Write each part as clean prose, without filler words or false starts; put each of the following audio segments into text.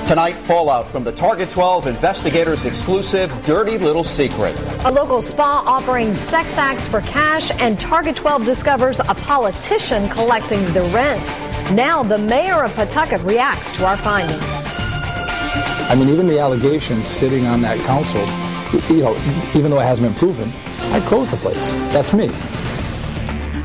Tonight, fallout from the Target 12 investigators' exclusive Dirty Little Secret. A local spa offering sex acts for cash, and Target 12 discovers a politician collecting the rent. Now the mayor of Pawtucket reacts to our findings. I mean, even the allegations sitting on that council, even though it hasn't been proven, I closed the place. That's me.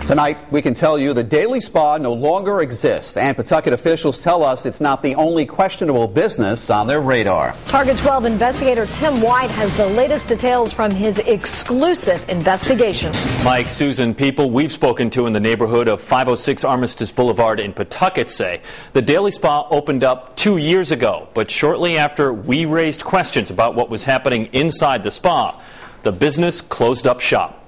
Tonight, we can tell you the Daily Spa no longer exists, and Pawtucket officials tell us it's not the only questionable business on their radar. Target 12 investigator Tim White has the latest details from his exclusive investigation. Mike, Susan, people we've spoken to in the neighborhood of 506 Armistice Boulevard in Pawtucket say the Daily Spa opened up 2 years ago, but shortly after we raised questions about what was happening inside the spa, the business closed up shop.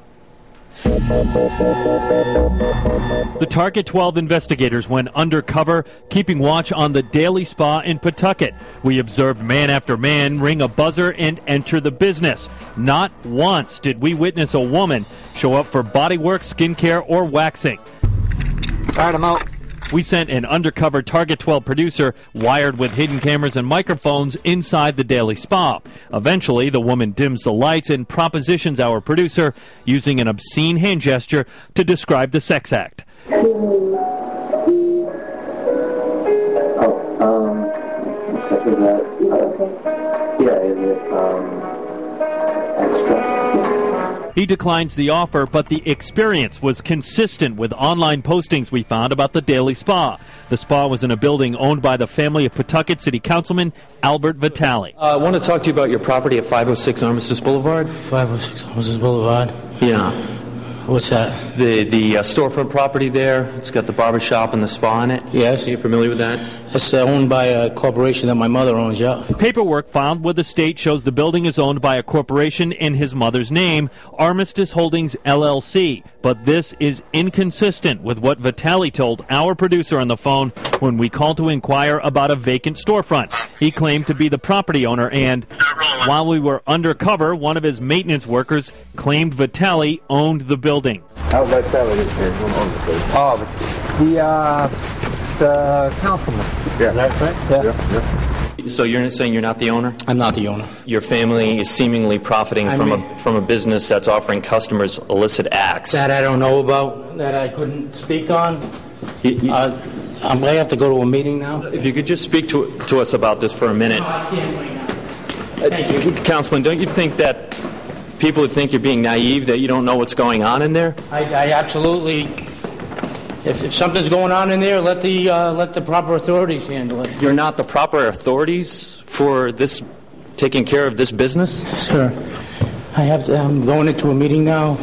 The Target 12 investigators went undercover, keeping watch on the Daily Spa in Pawtucket. We observed man after man ring a buzzer and enter the business. Not once did we witness a woman show up for bodywork, skincare, or waxing. All right, I'm out. We sent an undercover Target 12 producer wired with hidden cameras and microphones inside the Daily Spa. Eventually, the woman dims the lights and propositions our producer using an obscene hand gesture to describe the sex act. He declines the offer, but the experience was consistent with online postings we found about the Daily Spa. The spa was in a building owned by the family of Pawtucket City Councilman Albert Vitale. I want to talk to you about your property at 506 Armistice Boulevard. 506 Armistice Boulevard? Yeah. What's that? The storefront property there. It's got the barber shop and the spa in it. Yes. Are you familiar with that? It's owned by a corporation that my mother owns, yeah. Paperwork found with the state shows the building is owned by a corporation in his mother's name, Armistice Holdings, LLC. But this is inconsistent with what Vitale told our producer on the phone when we called to inquire about a vacant storefront. He claimed to be the property owner, and while we were undercover, one of his maintenance workers claimed Vitale owned the building. How Vitale is here? Who owns the building? Oh, the councilman. Yeah. Is that right? Yeah. So you're saying you're not the owner? I'm not the owner. Your family is seemingly profiting from a business that's offering customers illicit acts. That I don't know about, that I couldn't speak on. I'm going to have to go to a meeting now. If you could just speak to us about this for a minute. No, I can't right now. Councilman, don't you think that people would think you're being naive, that you don't know what's going on in there? I absolutely... If something's going on in there, let the proper authorities handle it. You're not the proper authorities for this, taking care of this business? Sir, I'm going into a meeting now.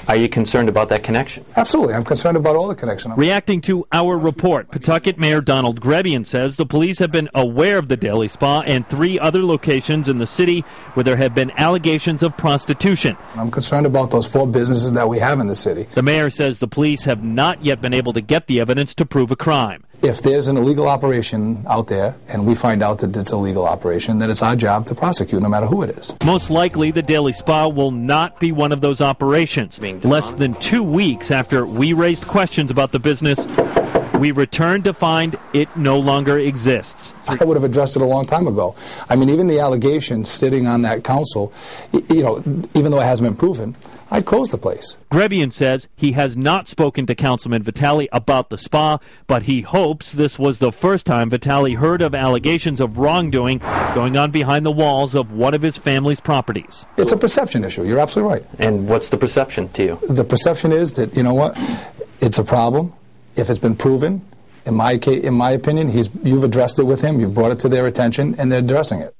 Are you concerned about that connection? Absolutely. I'm concerned about all the connection. Reacting to our report, Pawtucket Mayor Donald Grebian says the police have been aware of the Daily Spa and 3 other locations in the city where there have been allegations of prostitution. I'm concerned about those 4 businesses that we have in the city. The mayor says the police have not yet been able to get the evidence to prove a crime. If there's an illegal operation out there and we find out that it's a legal operation, then it's our job to prosecute no matter who it is. Most likely the Daily Spa will not be one of those operations. Less than 2 weeks after we raised questions about the business, we returned to find it no longer exists. I would have addressed it a long time ago. I mean, even the allegations sitting on that council, even though it hasn't been proven, I closed the place. Grebian says he has not spoken to Councilman Vitale about the spa, but he hopes this was the first time Vitale heard of allegations of wrongdoing going on behind the walls of one of his family's properties. It's a perception issue. You're absolutely right. And what's the perception to you? The perception is that, you know what, it's a problem. If it's been proven, in my opinion, you've addressed it with him, you've brought it to their attention, and they're addressing it.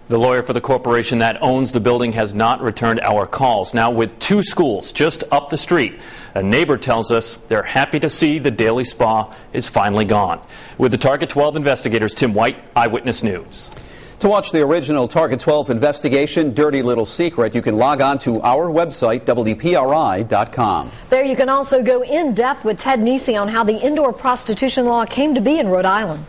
The lawyer for the corporation that owns the building has not returned our calls. Now, with 2 schools just up the street, a neighbor tells us they're happy to see the Daily Spa is finally gone. With the Target 12 investigators, Tim White, Eyewitness News. To watch the original Target 12 investigation, Dirty Little Secret, you can log on to our website, WPRI.com. There you can also go in depth with Ted Nisi on how the indoor prostitution law came to be in Rhode Island.